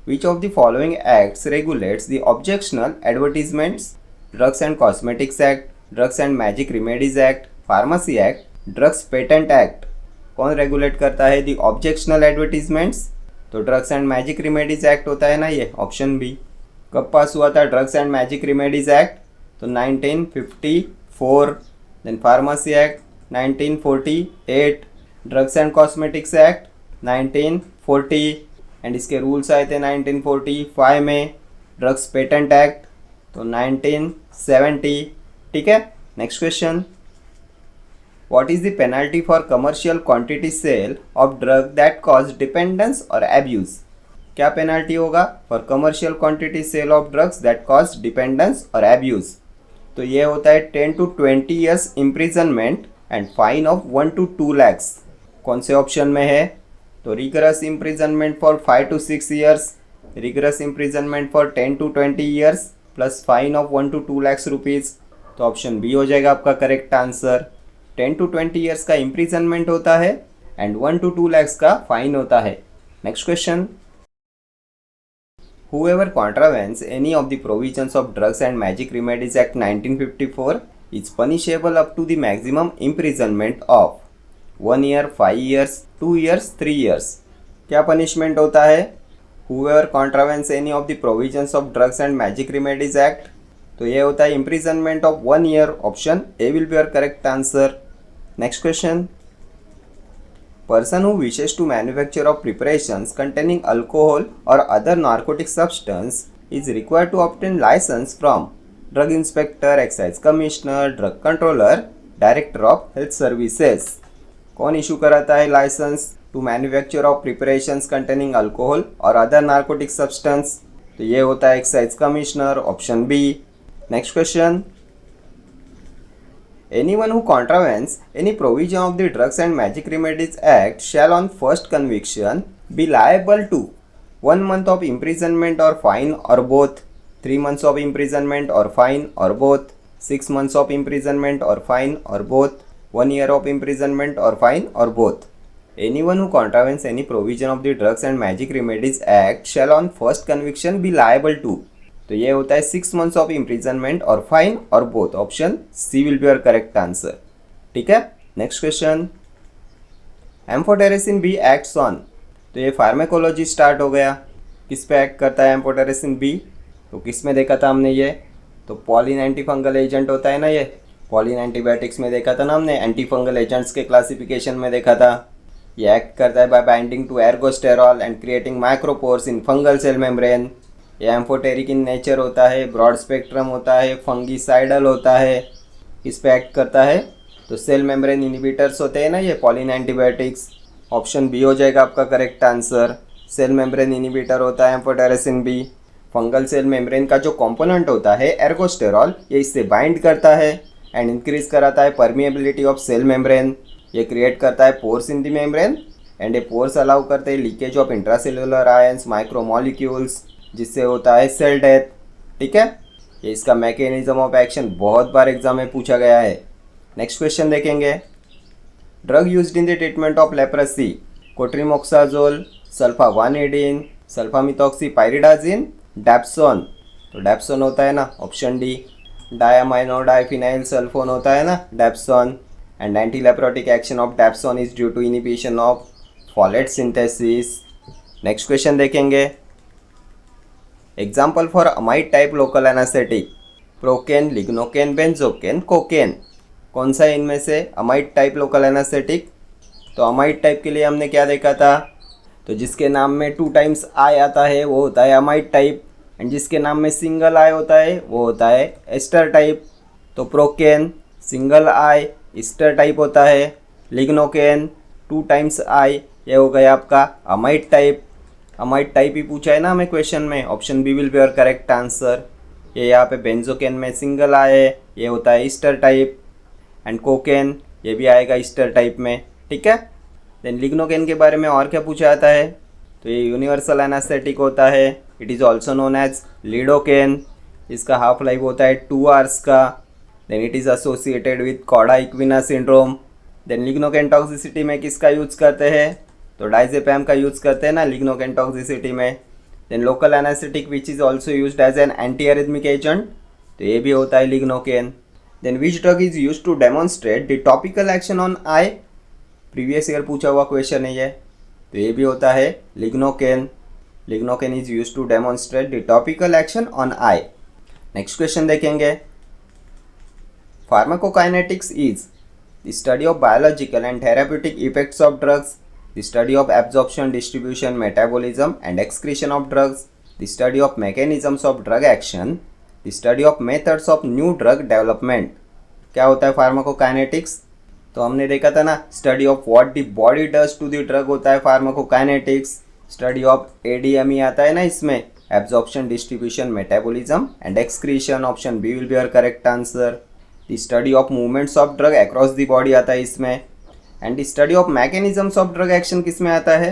Which of the following acts regulates the objectionable advertisements? Drugs and cosmetics act, drugs and magic remedies act, pharmacy act, drugs patent act. कौन रेगुलेट करता है दी ऑब्जेक्शनल एडवर्टीजमेंट्स? तो drugs and magic remedies act होता है ना ये, ऑप्शन बी। कब पास हुआ था drugs and magic remedies act? तो 1954। Then pharmacy act 1948, drugs and cosmetics act 1940 and इसके रूल्स आए थे 1945 में। ड्रग्स पेटेंट एक्ट तो 1970। ठीक है, next question. What is the penalty for commercial quantity sale of drug that cause dependence or abuse? क्या पेनल्टी होगा for commercial quantity sale of drugs that cause dependence और एब्यूज? तो ये होता है 10 to 20 years imprisonment and fine of 1 to 2 lakhs। कौन से ऑप्शन में है? तो rigorous imprisonment for 5 to 6 years, rigorous imprisonment for 10 to 20 years plus fine of 1 to 2 lakhs rupees. तो ऑप्शन बी हो जाएगा आपका करेक्ट आंसर। 10 to 20 years का इम्प्रिजनमेंट होता है एंड 1 to 2 lakhs का फाइन होता है। Next question. Whoever contravenes any of the provisions of Drugs and Magic Remedies Act 1954 is punishable up to the maximum imprisonment of 1 year, 5 years, 2 years, 3 years। क्या पनिशमेंट होता है? Whoever contravenes any of the provisions of Drugs and Magic Remedies Act, तो ये होता है imprisonment of 1 year। Option A will be your correct answer. Next question. person who wishes to manufacture of preparations containing alcohol or other narcotic substance is required to obtain license from drug inspector, excise commissioner, drug controller, director of health services. कौन इशू कराता है licence to manufacture of preparations containing alcohol और अदर नार्कोटिक सब्सटेंस? तो ये होता है excise commissioner, option B. Next question, anyone who contravenes any provision of the Drugs and Magic Remedies Act shall on first conviction be liable to 1 month of imprisonment or fine or both, 3 months of imprisonment or fine or both, 6 months of imprisonment or fine or both, 1 year of imprisonment or fine or both. Anyone who contravenes any provision of the Drugs and Magic Remedies Act shall on first conviction be liable to, तो ये होता है 6 months ऑफ इम्प्रिजनमेंट और फाइन और both, option C will be your correct answer. ठीक है, next question, amphotericin B acts on, तो ये फार्मेकोलॉजी स्टार्ट हो गया, किस पे एक्ट करता है एम्फोटेरेसिन बी? तो किस में देखा था हमने ये? तो पॉलिन एंटीफंगल एजेंट होता है ना, ये पॉलिन एंटीबायोटिक्स में देखा था ना हमने, एंटीफंगल एजेंट्स के क्लासिफिकेशन में देखा था। ये एक्ट करता है by binding to ergosterol and creating micropores in fungal cell membrane. ये एम्फोटेरिक इन नेचर होता है, ब्रॉड स्पेक्ट्रम होता है, फंगीसाइडल होता है। किस पे एक्ट करता है? तो सेल मेम्ब्रेन इनिबिटर्स होते हैं ना ये पॉलिन एंटीबायोटिक्स, ऑप्शन बी हो जाएगा आपका correct answer. Cell membrane inhibitor होता है amphotericin B. Fungal cell membrane का जो कंपोनेंट होता है एर्गोस्टेरॉल, ये इससे बाइंड करता है एंड इंक्रीज कराता है परमिएबिलिटी ऑफ सेल मेम्ब्रेन। ये क्रिएट करता है pores in the membrane and ये पोर्स अलाउ करते हैं leakage of intracellular ions, micromolecules, जिससे होता है सेल डेथ। ठीक है, ये इसका मैकेनिज्म ऑफ एक्शन बहुत बार एग्जाम में पूछा गया है। नेक्स्ट क्वेश्चन देखेंगे, drug used in the treatment of leprosy, cotrimoxazole, sulfaguanidine, sulfamethoxypyridazine, dapsone. तो डैप्सोन होता है ना, option D. Diamino diphenyl sulfone होता है ना, dapsone. And anti leprotic action of dapsone is due to inhibition of folate synthesis. Next question देखेंगे, example for amide type local anaesthetic, procaine, lignocaine, benzocaine, cocaine. कौन सा है इनमें से अमाइड टाइप लोकल एनास्थेटिक? तो अमाइड टाइप के लिए हमने क्या देखा था? तो जिसके नाम में 2 टाइम्स आई आता है वो होता है अमाइड टाइप, एंड जिसके नाम में सिंगल आई होता है वो होता है एस्टर टाइप। तो procaine single I ester type होता है, लिग्नोकेन 2 टाइम्स आई, ये हो गया आपका अमाइड टाइप। अमाइड टाइप ही पूछा है ना हमें क्वेश्चन में, option B will be your correct answer. ये यहाँ पे बेंजोकेन में सिंगल आए, ये होता है ईस्टर टाइप, एंड कोकेन ये भी आएगा ईस्टर टाइप में। ठीक है, देन लिग्नोकेन के बारे में और क्या पूछा जाता है? तो ये यूनिवर्सल एनास्थेटिक होता है, it is also known as lidocaine. इसका हाफ लाइफ होता है 2 आवर्स का। Then it is associated with cauda equina syndrome. Then lignocaine toxicity में किसका यूज करते हैं? तो डाइजेपैम का यूज़ करते हैं ना लिग्नोकेन टॉक्सिसिटी में। Then local anaesthetic which is also used as an anti arrhythmic agent, तो ये भी होता है lignocaine. Then which drug is used to demonstrate the topical action on eye, previous year पूछा हुआ क्वेश्चन है ये, तो ये भी होता है lignocaine. Lignocaine is used to demonstrate the topical action on eye. Next question देखेंगे, pharmacokinetics is the study of biological and therapeutic effects of drugs, the study of absorption, distribution, metabolism and excretion of drugs, the study of mechanisms of drug action, the study of methods of new drug development। क्या होता है फार्माकोकाइनेटिक्स? तो हमने देखा था ना, study of what the body does to the drug होता है फार्माकोकाइनेटिक्स। स्टडी ऑफ एडीएमई आता है ना इसमें, absorption, distribution, metabolism and excretion, option B will be your correct answer. The study of movements of drug across the body आता है इसमें। And study of mechanisms of drug action किस में आता है?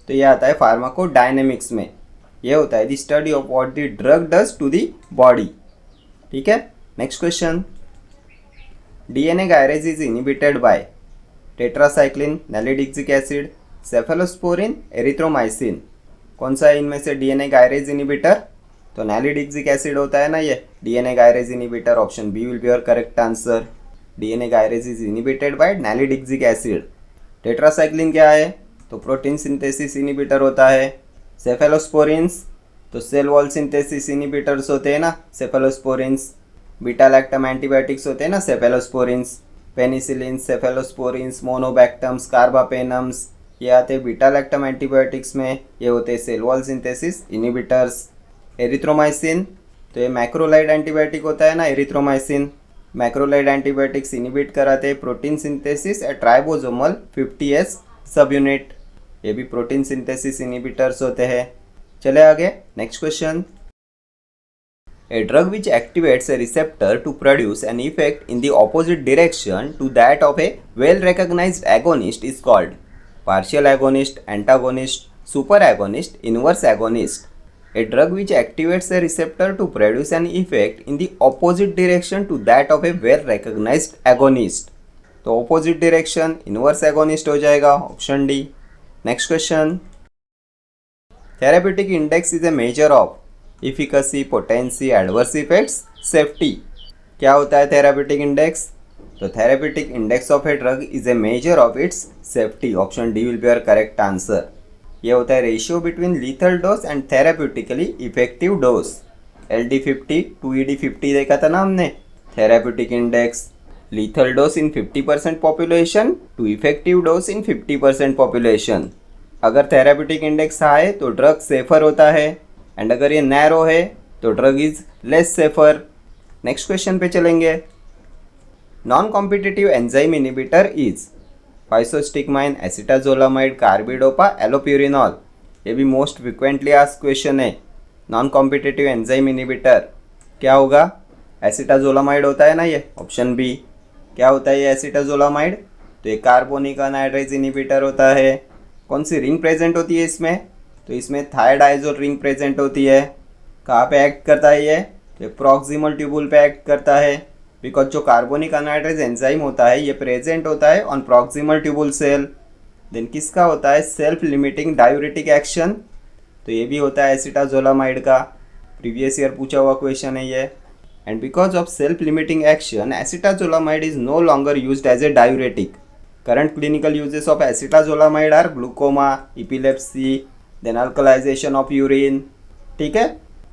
तो ये आता है फार्माकोडायनेमिक्स में। ये होता है the study of what the drug does to the body. ठीक है, next question, DNA gyrase is inhibited by tetracycline, nalidixic acid, cephalosporin, erythromycin. कौन सा है इनमें से डीएनए गायरेज इनिबिटर? तो नैलिडिक्सिक एसिड होता है ना ये DNA gyrase inhibitor, option B will be your correct answer. DNA gyrase is inhibited by nalidixic acid. Tetracycline क्या है? तो प्रोटीन सिंथेसिस इनिबिटर होता है। सेफेलोस्पोरिन्स तो सेल वॉल सिंथेसिस इनिबिटर्स होते हैं ना सेफेलोस्पोरिन्स। बीटा लैक्टम एंटीबायोटिक्स होते हैं ना सेफेलोस्पोरिन्स। पेनिसिलिन, सेफेलोस्पोरिन्स, मोनोबैक्टम्स, कार्बापेनम्स, ये आते हैं बीटा लैक्टम एंटीबायोटिक्स में, ये होते हैं cell wall synthesis inhibitors. Erythromycin, तो ये मैक्रोलाइड एंटीबायोटिक होता है ना एरिथ्रोमाइसिन। मैक्रोलाइड एंटीबायोटिक्स इनहिबिट कराते हैं protein synthesis eight ribosomal 50S सब यूनिट, ये भी प्रोटीन सिंथेसिस इनहिबिटर्स होते हैं। चले आगे, next question. A drug which activates a receptor to produce an effect in the opposite direction to that of a well-recognized agonist is called partial agonist, antagonist, superagonist, inverse agonist. A drug which activates a receptor to produce an effect in the opposite direction to that of a well-recognized agonist. तो opposite direction inverse agonist हो जाएगा, option D. Next question. Therapeutic index is a measure of efficacy, potency, adverse effects, safety. क्या होता है थेरापेटिक इंडेक्स? तो therapeutic index of a drug is a measure of its safety, option D will be your correct answer. ये होता है ratio between lethal dose and therapeutically effective dose. LD50 to ED50 देखा था ना हमने। Therapeutic index, lethal dose in 50% population to effective dose in 50% population. अगर थेरापेटिक इंडेक्स हाई तो ड्रग सेफर होता है, एंड अगर ये नैरो है तो drug is less safer. Next question पे चलेंगे। Non competitive enzyme inhibitor is physostigmine, acetazolamide, carbidopa, allopurinol. ये भी मोस्ट फ्रिक्वेंटली आस्क्ड क्वेश्चन है। नॉन कॉम्पिटिटिव एंजाइम इनहिबिटर क्या होगा? एसिटाजोलामाइड होता है ना ये, ऑप्शन बी। क्या होता है ये एसिटाजोलामाइड? तो ये कार्बोनिक अनहाइड्रेज इनहिबिटर होता है। कौन सी रिंग प्रेजेंट होती है इसमें? तो इसमें थायडाइजोल रिंग प्रेजेंट होती है। कहाँ पे एक्ट करता है ये प्रॉक्सिमल ट्यूबुल पे एक्ट करता है, बिकॉज जो कार्बोनिक अनहाइड्रेज एंजाइम होता है ये प्रेजेंट होता है on proximal tubule cell. Then किसका होता है? सेल्फ लिमिटिंग डायूरेटिक एक्शन, तो ये भी होता है एसिटाजोलामाइड का। प्रीवियस ईयर पूछा हुआ क्वेश्चन है ये। And because of self limiting action acetazolamide is no longer used as a diuretic. Current clinical uses of acetazolamide are glaucoma, epilepsy, then alkalization of urine. ठीक है,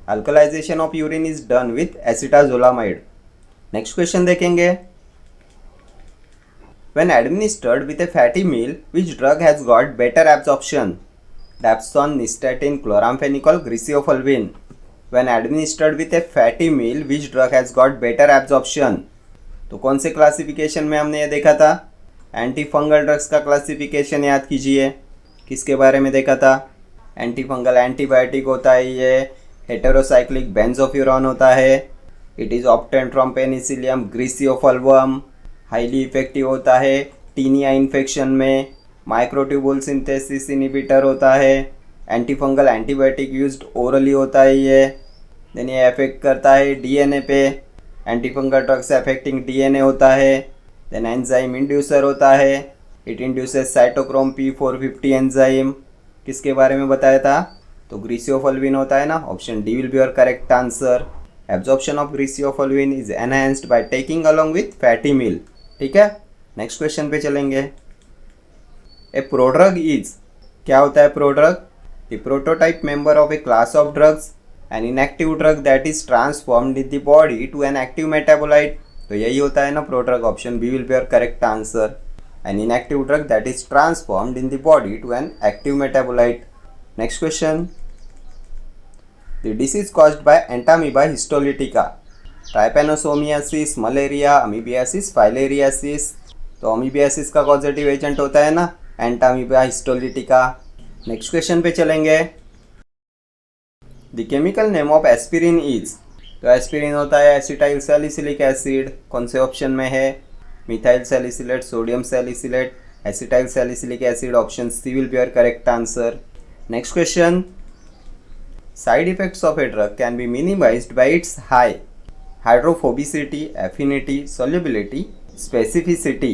alkalization of urine is done with acetazolamide. Next question देखेंगे। When administered with a fatty meal which drug has got better absorption? Dapsone, nystatin, chloramphenicol, griseofulvin. When administered with a fatty meal which drug has got better absorption? तो कौन से क्लासिफिकेशन में हमने ये देखा था? एंटी फंगल ड्रग्स का क्लासिफिकेशन याद कीजिए। किसके बारे में देखा था? एंटी फंगल एंटीबायोटिक होता है ये, हेटेरोसाइक्लिक बेंजोफ्यूरॉन होता है, it is obtained from Penicillium griseofulvum, highly effective होता है टीनिया इन्फेक्शन में, माइक्रोट्यूबुल सिंथेसिस इनहिबिटर होता है, anti fungal antibiotic used orally होता है ये। देन ये अफेक्ट करता है डीएनए पे, anti fungal drugs affecting DNA होता है। देन एंजाइम इंड्यूसर होता है, it induces cytochrome P450 enzyme. किसके बारे में बताया था? तो ग्रिसियोफोल्विन होता है ना, option D will be your correct answer. Absorption of griseofulvin is enhanced by taking along with fatty meal. ठीक है, नेक्स्ट क्वेश्चन पे चलेंगे। ए प्रोड्रग इज, क्या होता है prodrug? The prototype member of a class of drugs, an inactive drug that is transformed in the body to an active metabolite. तो यही होता है ना prodrug, option B will be your correct answer. An inactive drug that is transformed in the body to an active metabolite. Next question. The disease caused by Entamoeba histolytica. Trypanosomiasis, malaria, amoebiasis, filariasis. तो amoebiasis का causative agent होता है ना Entamoeba histolytica. Next question पे चलेंगे। The chemical name of aspirin is, तो एस्पिरिन होता है एसिटाइल सैलिसिलिक एसिड। कौन से ऑप्शन में है? Methyl salicylate, sodium salicylate, acetyl salicylic acid, option C will be your correct answer. Next question. Side effects of a drug can be minimised by its high hydrophobicity, affinity, solubility, specificity.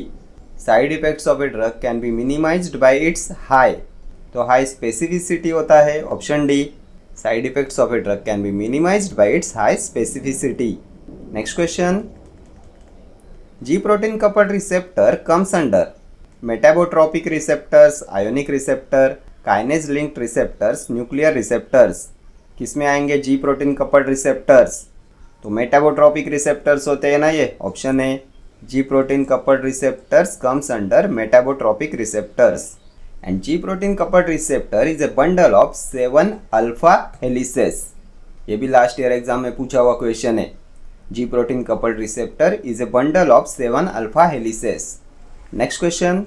Side effects of a drug can be minimised by its high, तो हाई स्पेसिफिसिटी होता है, option D. Side effects of a drug can be minimised by its high specificity. Next question. G protein coupled receptor comes under metabotropic receptors, ionic receptor, kinase linked receptors, nuclear receptors। किस में आएंगे G protein coupled receptors? तो metabotropic receptors होते हैं ना ये, ऑप्शन है G protein coupled receptors comes under metabotropic receptors। And ji protein coupled receptor is a bundle of 7 alpha helices. ये भी लास्ट ईयर एग्जाम में पूछा हुआ क्वेश्चन है। जी protein coupled receptor is a bundle of 7 alpha helices. Next question,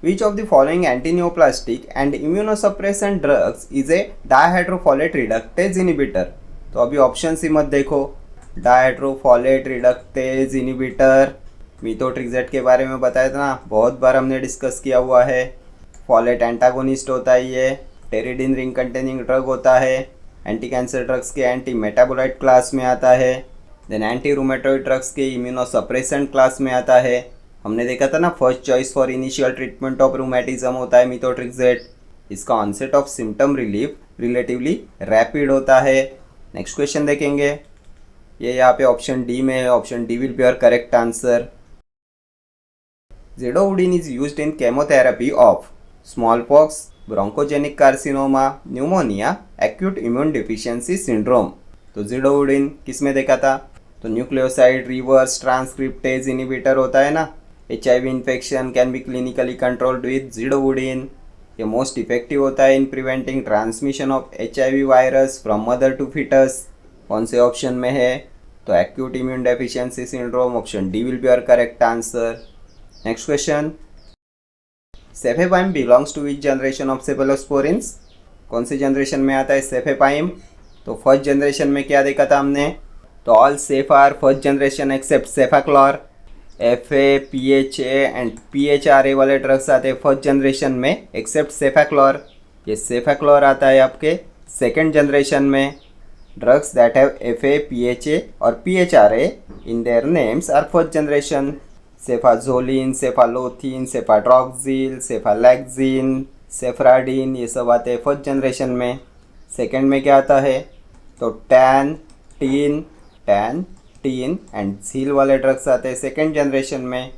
which of the following antineoplastic and immunosuppressant drugs is a dihydrofolate reductase inhibitor? तो अभी ऑप्शन सी मत देखो। डायहाइड्रोफोलेट रिडक्टेज इनिबिटर, मीथोट्रिक्सेट के बारे में बताया था ना, बहुत बार हमने डिस्कस किया हुआ है। फॉलेट एंटागोनिस्ट होता है ये, टेरिडिन रिंग कंटेनिंग ड्रग होता है, एंटी कैंसर ड्रग्स के एंटी मेटाबोलाइट क्लास में आता है, देन एंटी रूमेटॉइड ड्रग्स के इम्यूनोसप्रेसेंट क्लास में आता है। हमने देखा था ना, first choice for initial treatment of rheumatism होता है मीथोट्रिक्सेट। इसका onset of symptom relief relatively rapid होता है। नेक्स्ट क्वेश्चन देखेंगे, ये यहाँ पे ऑप्शन डी में है। Option D will be your correct answer. Zidovudine is used in chemotherapy of smallpox, bronchogenic carcinoma, pneumonia, acute immune deficiency syndrome. तो ज़िडोवुडिन किस में देखा था? तो न्यूक्लियोसाइड रिवर्स ट्रांसक्रिप्टेज इनिबिटर होता है ना। HIV infection can be clinically controlled with zidovudine. ये मोस्ट इफेक्टिव होता है in preventing transmission of HIV virus from mother to foetus. कौन से ऑप्शन में है? तो acute immune deficiency syndrome, option D will be your correct answer. Next question, cefepime belongs to which generation of cephalosporins? कौन सी जनरेशन में आता है सेफेपाइम? तो फर्स्ट जनरेशन में क्या देखा था हमने? तो all ceph are first generation except cefaclor. FA, PHA and PHRA वाले ड्रग्स आते हैं फर्स्ट जनरेशन में एक्सेप्ट सेफाक्लोर। ये सेफाक्लोर आता है आपके सेकेंड जनरेशन में। Drugs that have FA, PHA और PHRA in their names are first generation. Cefazolin, cephalothin, cefadroxil, cephalexin, cephradine, ये सब आते हैं फर्स्ट जनरेशन में। सेकेंड में क्या आता है? तो टैन, टीन एंड झील वाले ड्रग्स आते हैं सेकेंड जनरेशन में।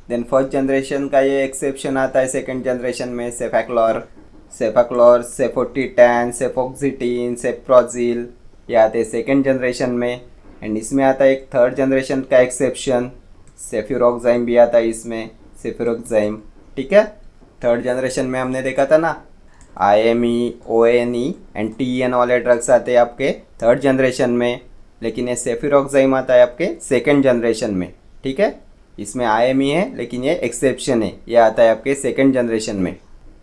देन फर्स्ट जनरेशन का ये एक्सेप्शन आता है सेकेंड जनरेशन में, सेफाक्लोर, सेफोटिटैन, सेफोक्सिटीन, सेप्रोजिल, ये आते हैं सेकेंड जनरेशन में। एंड इसमें आता है एक थर्ड जनरेशन का एक्सेप्शन, सेफ्यूरोक्साइम भी आता है इसमें, सेफ्यूरोक्साइम। ठीक है, थर्ड जनरेशन में हमने देखा था ना, IME, ONE एंड TEN वाले ड्रग्स आते हैं आपके थर्ड जनरेशन में, लेकिन ये सेफ्यूरोक्साइम आता है आपके सेकेंड जनरेशन में। ठीक है, इसमें IME है लेकिन ये एक्सेप्शन है, ये आता है आपके सेकेंड जनरेशन में।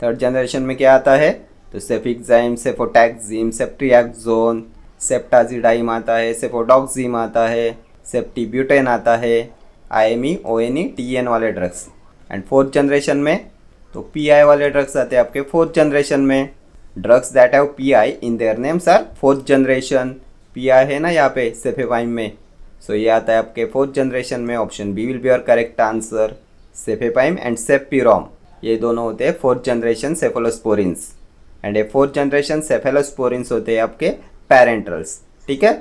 थर्ड जनरेशन में क्या आता है? तो सेफिक्साइम, सेफोटैक्सिम, सेप्ट्रियाक्सोन, सेप्टाजिडाइम आता है, सेफोडॉक्सिम आता है, सेप्टिब्यूटेन आता है, IME, ONE, TEN वाले ड्रग्स। एंड फोर्थ जनरेशन में तो PI वाले ड्रग्स आते हैं आपके फोर्थ जनरेशन में। Drugs that have PI in their names are fourth generation. PI है ना यहाँ पे सेफेपाइम में, सो ये आता है आपके फोर्थ जनरेशन में। Option B will be your correct answer. Cefepime and cefpirome ये दोनों होते हैं फोर्थ जनरेशन सेफेलोस्पोरिन्स, एंड ये फोर्थ जनरेशन सेफेलोस्पोरिन्स होते हैं आपके पेरेंट्रल्स। ठीक है,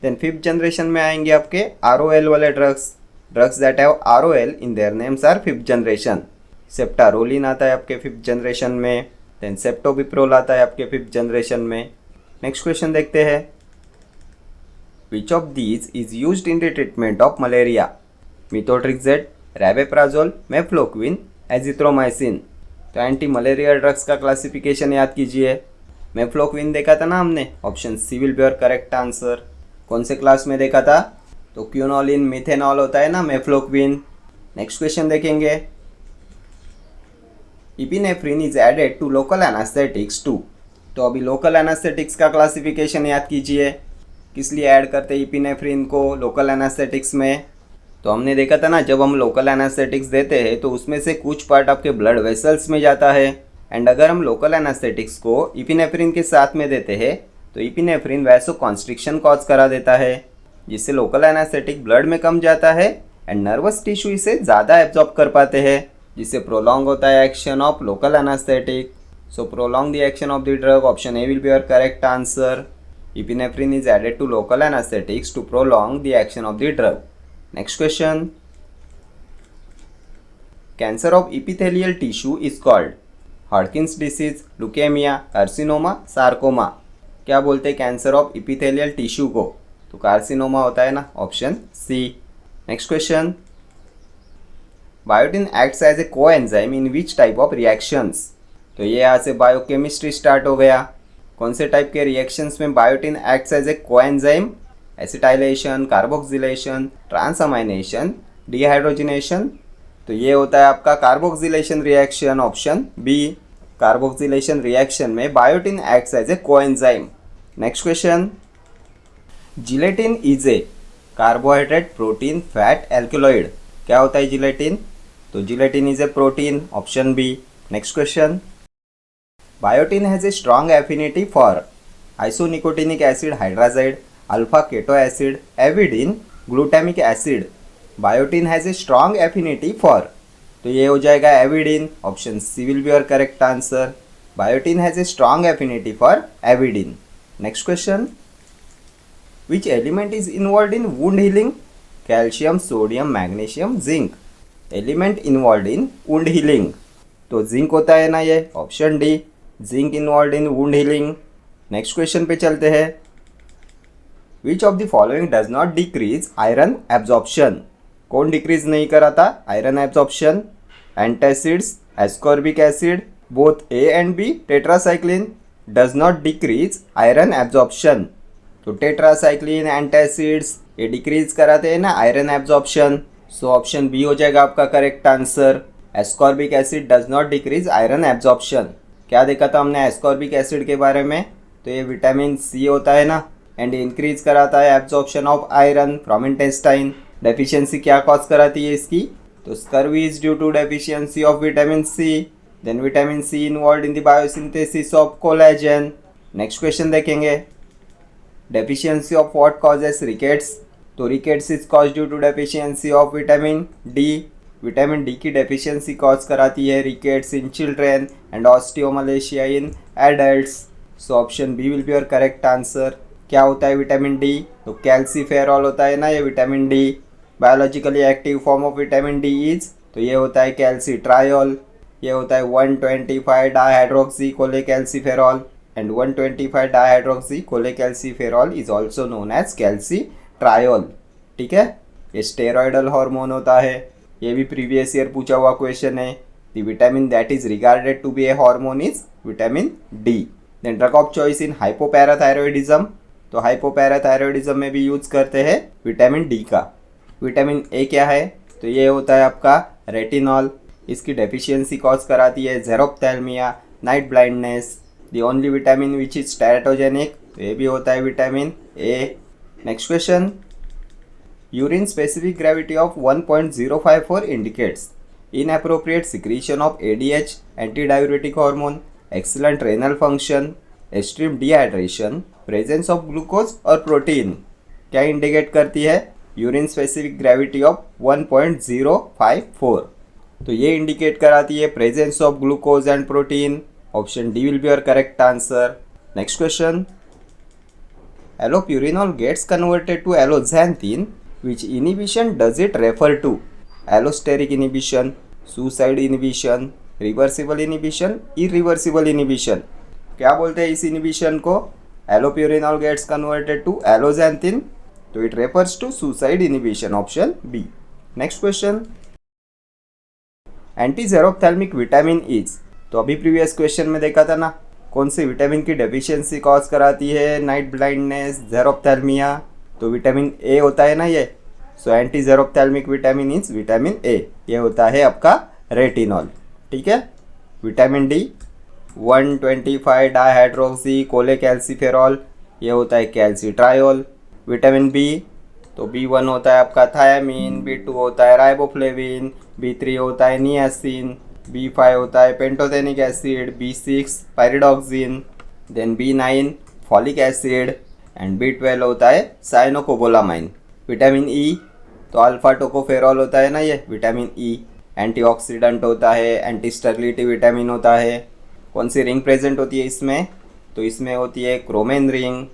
देन फिफ्थ जनरेशन में आएंगे आपके ROL वाले drugs. Drugs that have ROL in their names are fifth generation. Ceftaroline आता है आपके फिफ्थ जनरेशन में, देन सेप्टोबिप्रोल आता है आपके फिफ्थ जनरेशन में। नेक्स्ट क्वेश्चन देखते हैं, which of these is used in the treatment of malaria? Methotrexate, rabeprazole, mefloquine, azithromycin. तो एंटी मलेरिया ड्रग्स का क्लासिफिकेशन याद कीजिए। मेफ्लोक्विन देखा था ना हमने, option C will be your correct answer. कौन से क्लास में देखा था? तो क्यूनोलिन मिथेनॉल होता है ना मेफ्लोक्विन। नेक्स्ट क्वेश्चन देखेंगे, epinephrine is added to local anaesthetics to. तो अभी लोकल एनास्थेटिक्स का क्लासिफिकेशन याद कीजिए, किस लिए ऐड करते हैं इपिनेफ्रिन को लोकल एनास्थेटिक्स में? तो हमने देखा था ना, जब हम लोकल एनास्थेटिक्स देते हैं तो उसमें से कुछ पार्ट आपके ब्लड वेसल्स में जाता है, एंड अगर हम लोकल एनास्थेटिक्स को इपिनेफ्रिन के साथ में देते हैं तो इपिनेफ्रिन वैसो कॉन्स्ट्रिक्शन कॉज करा देता है, जिससे लोकल एनास्थेटिक ब्लड में कम जाता है एंड नर्वस टिश्यू इसे ज़्यादा एब्जॉर्ब कर पाते हैं, जिससे प्रोलॉन्ग होता है action of local anaesthetic. So prolong the action of the drug, option A will be your correct answer. Epinephrine is added to local anesthetics to prolong the action of the drug. Next question. Cancer of epithelial tissue is called Hodgkin's disease, leukemia, carcinoma, sarcoma. क्या बोलते हैं कैंसर ऑफ इपिथेलियल टिश्यू को? तो कार्सिनोमा होता है ना, option C. Next question, biotin acts as a coenzyme in which type of reactions. तो ये यहाँ से बायोकेमिस्ट्री स्टार्ट हो गया। कौन से टाइप के रिएक्शंस में biotin acts as a coenzyme? Acetylation, carboxylation, transamination, dehydrogenation. तो ये होता है आपका carboxylation reaction, option B. Carboxylation reaction में biotin acts as a coenzyme. Next question, gelatin is a carbohydrate, protein, fat, alkaloid. क्या होता है जिलेटिन? तो gelatin is a protein, option B. Next question, biotin has a strong affinity for isonicotinic acid hydrazide, alpha keto acid, avidin, glutamic acid. Biotin has a strong affinity for, तो ये हो जाएगा avidin, option C will be your correct answer. Biotin has a strong affinity for avidin. Next question, which element is involve in wound healing? Calcium, sodium, magnesium, zinc. Element involve in wound healing, तो जिंक होता है ना ये, option D, zinc involve in wound healing. Next question पे चलते हैं, which of the following does not decrease iron absorption? कौन डिक्रीज नहीं कराता iron absorption? Antacids, ascorbic acid, both A and B, tetracycline. Does not decrease iron absorption, तो टेट्रासाइक्लिन, एंटासिड्स ये डिक्रीज कराते हैं ना iron absorption, so option B हो जाएगा आपका correct answer. Ascorbic acid does not decrease iron absorption. क्या देखा था हमने एस्कॉर्बिक एसिड के बारे में? तो ये विटामिन सी होता है ना, एंड इंक्रीज कराता है absorption of iron from intestine. Deficiency क्या कॉज कराती है इसकी? तो scurvy is due to deficiency of vitamin C. Then vitamin C involve in the biosynthesis of collagen. Next question देखेंगे, deficiency of what causes rickets? तो rickets is cause due to deficiency of vitamin D. Vitamin D की डेफिशिएंसी कॉज कराती है rickets in children and osteomalacia in adults, so option B will be your correct answer. क्या होता है विटामिन डी? तो कैल्सीफेरॉल होता है ना ये vitamin D. Biologically active form of vitamin D is, तो ये होता है कैल्सीट्रायोल। ये होता है 125 dihydroxy cholecalciferol, and 125 dihydroxy cholecalciferol is also known as calcitriol. ठीक है, ये स्टेरॉयडल हार्मोन होता है। ये भी प्रीवियस ईयर पूछा हुआ क्वेश्चन है। The vitamin that is regarded to be a hormone is vitamin D. Then drug of choice in hypoparathyroidism, तो हाइपोपैराथायरॉयडिज्म में भी यूज करते हैं विटामिन डी का। विटामिन ए क्या है? तो ये होता है आपका रेटिनॉल। इसकी डेफिशिएंसी कॉज कराती है xerophthalmia, night blindness. The only vitamin which is teratogenic, तो ये भी होता है vitamin A. Next question, urine specific gravity of 1.054 indicates inappropriate secretion of ADH, antidiuretic hormone, excellent renal function, extreme dehydration, presence of glucose और प्रोटीन। क्या इंडिकेट करती है? यूरिन स्पेसिफिक ग्रेविटी ऑफ 1.054, तो ये इंडिकेट कराती है presence of glucose and protein. Option D will be your correct answer. Next question, allopurinol gets converted to alloxanthine, which inhibition does it refer to? Allosteric inhibition, suicide inhibition, reversible inhibition, irreversible inhibition। क्या बोलते हैं इस इनिबिशन को? Allopurinol gets converted to alloxanthine, तो it refers to suicide inhibition, option B. Next question, antixerophthalmic vitamin is, तो अभी प्रीवियस क्वेश्चन में देखा था ना, कौन से विटामिन की डेफिशिएंसी कॉज कराती है नाइट ब्लाइंडनेस, जेरोप्थैल्मिया? तो विटामिन ए होता है ना ये, सो एंटीजेरोप्थैल्मिक विटामिन इज विटामिन ए। ये होता है आपका रेटिनॉल। ठीक है, विटामिन डी 125 डाइहाइड्रोक्सी कोलेकैल्सीफेरॉल, ये होता है कैल्सीट्रायोल। विटामिन बी, तो B1 होता है आपका थायामीन, B2 होता है राइबोफ्लेविन, B3 होता है नियासिन, B5 होता है pantothenic acid, B6 pyridoxine, then B9 folic acid, and B12 होता है साइनोकोबोलामाइन। विटामिन ई, तो अल्फा टोकोफेरॉल होता है ना ये विटामिन ई, एंटीऑक्सीडेंट होता है, एंटी स्टेरिलिटी विटामिन होता है। कौन सी रिंग प्रेजेंट होती है इसमें? तो इसमें होती है chromane ring,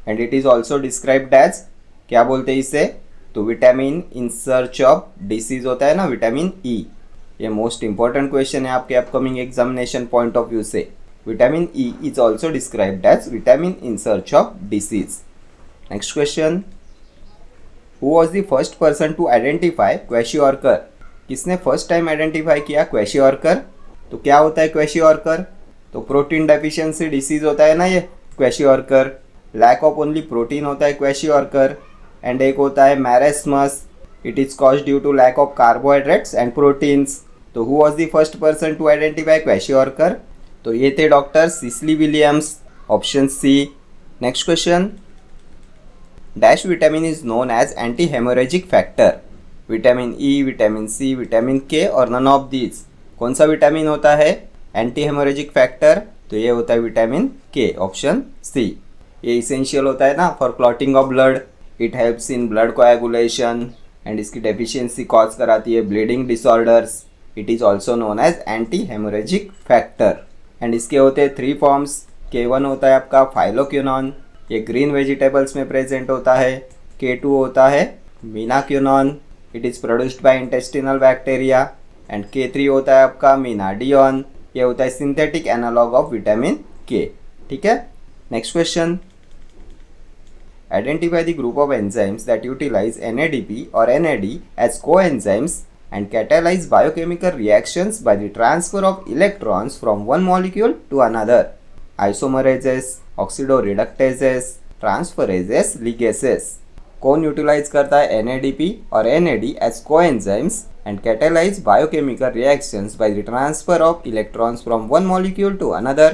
and it is also described as, क्या बोलते हैं इसे? तो vitamin in search of disease होता है ना विटामिन ई। ये मोस्ट इंपॉर्टेंट क्वेश्चन है आपके upcoming examination point of view से। Vitamin E is also described as vitamin in search of disease. Next question, who was the first person to identify kwashiorkor? किसने फर्स्ट टाइम आइडेंटिफाई किया? क्वेशियोरकर। तो क्या होता है क्वेशियोरकर? तो प्रोटीन डेफिशिएंसी डिसीज होता है ना ये, kwashiorkor. Lack of only protein होता है क्वेशियोरकर। एंड एक होता है marasmus, it is caused due to lack of carbohydrates and proteins. तो who was the first person to identify kwashiorkor? तो ये थे doctor Cicely Williams, option C. Next question, dash vitamin is known as anti haemorrhagic factor? Vitamin E, vitamin C, vitamin K और नन ऑफ दीज। कौन सा विटामिन होता है एंटी हेमोरेजिक फैक्टर? तो ये होता है विटामिन के, ऑप्शन सी। ये इसेंशियल होता है ना for clotting of blood, it helps in blood coagulation and इसकी डेफिशिएंसी कॉज कराती है bleeding disorders. It is also known as anti haemorrhagic factor. And इसके होते हैं 3 फॉर्म्स। K1 होता है आपका फाइलोक्विनोन, ये ग्रीन वेजिटेबल्स में प्रेजेंट होता है। K2 होता है menaquinone, it is produced by intestinal bacteria. And K3 होता है आपका मीनाडियोन, ये होता है synthetic analogue of vitamin K. ठीक है, next question, identify the group of enzymes that utilise NADP और NAD as coenzymes and catalyze biochemical reactions by the transfer of electrons from one molecule to another. Isomerases, oxidoreductases, transferases, ligases. कौन यूटिलाइज करता है NADP और NAD as coenzymes and catalyze biochemical reactions by the transfer of electrons from one molecule to another?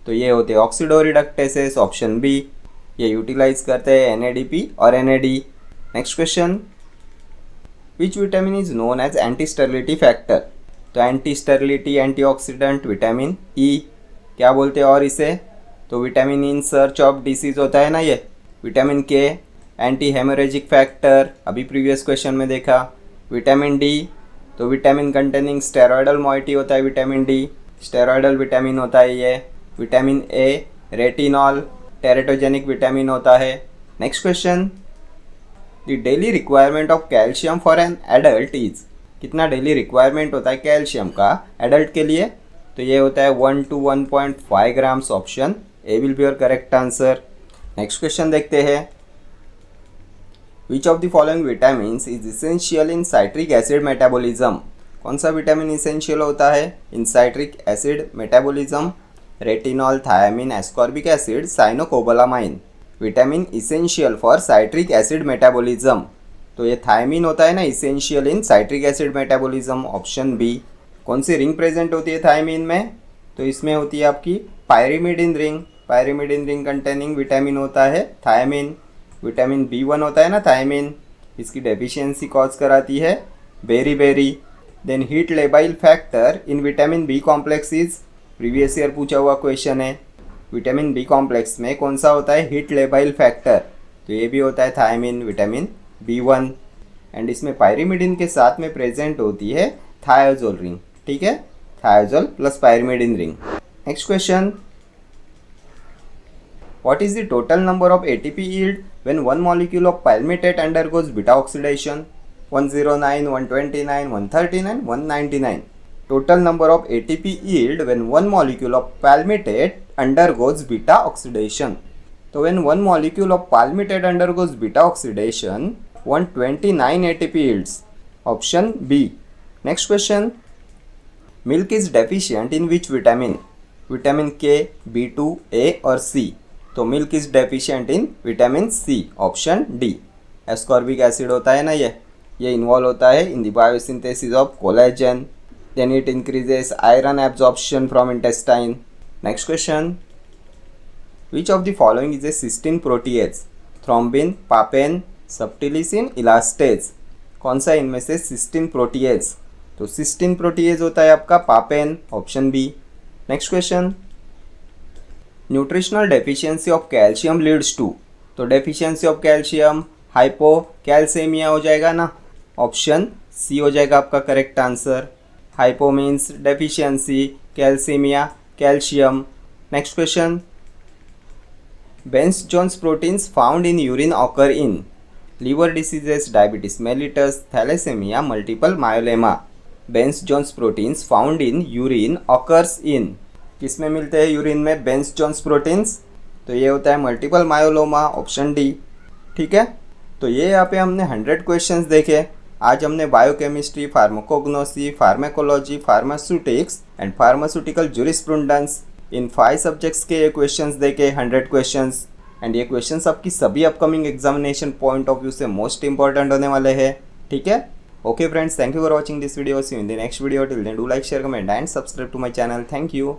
तो ये होते हैं oxidoreductases, ऑप्शन बी। ये यूटिलाइज करते हैं NADP और NAD। Next question, which vitamin is known as anti sterility factor? तो anti sterility antioxidant vitamin E. क्या बोलते हैं और इसे? तो vitamin in search of disease होता है ना ये। Vitamin K anti haemorrhagic factor, अभी प्रीवियस क्वेश्चन में देखा। विटामिन डी, तो विटामिन कंटेनिंग स्टेरॉयडल मॉइटी होता है विटामिन डी, स्टेरॉयडल विटामिन होता है ये। Vitamin A retinol, teratogenic vitamin होता है। Next question, the daily requirement of calcium for an adult is? कितना डेली रिक्वायरमेंट होता है कैल्शियम का एडल्ट के लिए? तो ये होता है 1 to 1.5 grams, option A will be your correct answer. Next question देखते हैं, which of the following vitamins is essential in citric acid metabolism? कौन सा विटामिन इसेंशियल होता है in citric acid metabolism? Retinol, thiamine, ascorbic acid, cyanocobalamin. Vitamin essential for citric acid metabolism, तो ये थायमिन होता है ना essential in citric acid metabolism, option B. कौन सी रिंग प्रेजेंट होती है थायमिन में? तो इसमें होती है आपकी pyrimidine ring. Pyrimidine ring containing vitamin होता है थायमिन। विटामिन B1 होता है ना थायमिन, इसकी डेफिशिएंसी कॉज कराती है beriberi. Then heat labile factor in vitamin B complex is, previous year पूछा हुआ क्वेश्चन है। विटामिन बी कॉम्प्लेक्स में कौन सा होता है हीट लेबाइल फैक्टर? तो ये भी होता है थायमिन, विटामिन B1। एंड इसमें पायरिमिडिन के साथ में प्रेजेंट होती है थायोजोल रिंग। ठीक है, thiazole plus pyrimidine ring. Next question, what is the total number of ATP yield when one molecule of palmitate undergoes beta oxidation? 109, 129, 139, 199. Total number of ATP yield when one molecule of palmitate undergoes beta oxidation. So when one molecule of palmitate undergoes beta oxidation, 129 ATP yields. Option B. Next question. Milk is deficient in which vitamin? Vitamin K, B2, A और C. तो milk is deficient in vitamin C, option D. Ascorbic acid होता है ना ये इन्वॉल्व होता है in the biosynthesis of collagen. Then it increases iron absorption from intestine. Next question, which of the following is a cysteine protease? Thrombin, papain, subtilisin, elastase. कौन सा इनमें से सिस्टीन प्रोटीएज? तो सिस्टीन प्रोटीएज होता है आपका papain, option B. Next question, nutritional deficiency of calcium leads to? तो डेफिशिएंसी ऑफ कैल्शियम हाइपोकैल्सेमिया हो जाएगा ना, ऑप्शन सी हो जाएगा आपका correct answer. Hypo means deficiency, calcaemia calcium. Next question, Bence Jones proteins found in urine occur in? Liver diseases, diabetes mellitus, thalassaemia, multiple myeloma. Bence Jones proteins found in urine occurs in? किस में मिलते हैं यूरिन में बेंस जोन्स प्रोटीन्स? तो ये होता है मल्टीपल मायोलोमा, ऑप्शन डी। ठीक है, तो ये यहाँ पे हमने 100 क्वेश्चंस देखे। आज हमने biochemistry, pharmacognosy, pharmacology, pharmaceutics and pharmaceutical jurisprudence in 5 subjects के ये क्वेश्चंस देखे 100 क्वेश्चंस। एंड ये क्वेश्चंस आपकी सभी upcoming examination point of view से मोस्ट इंपॉर्टेंट होने वाले हैं। ठीक है, okay friends, thank you for watching this video. See you in the next video. Till then do like, share, comment and subscribe to my channel. Thank you.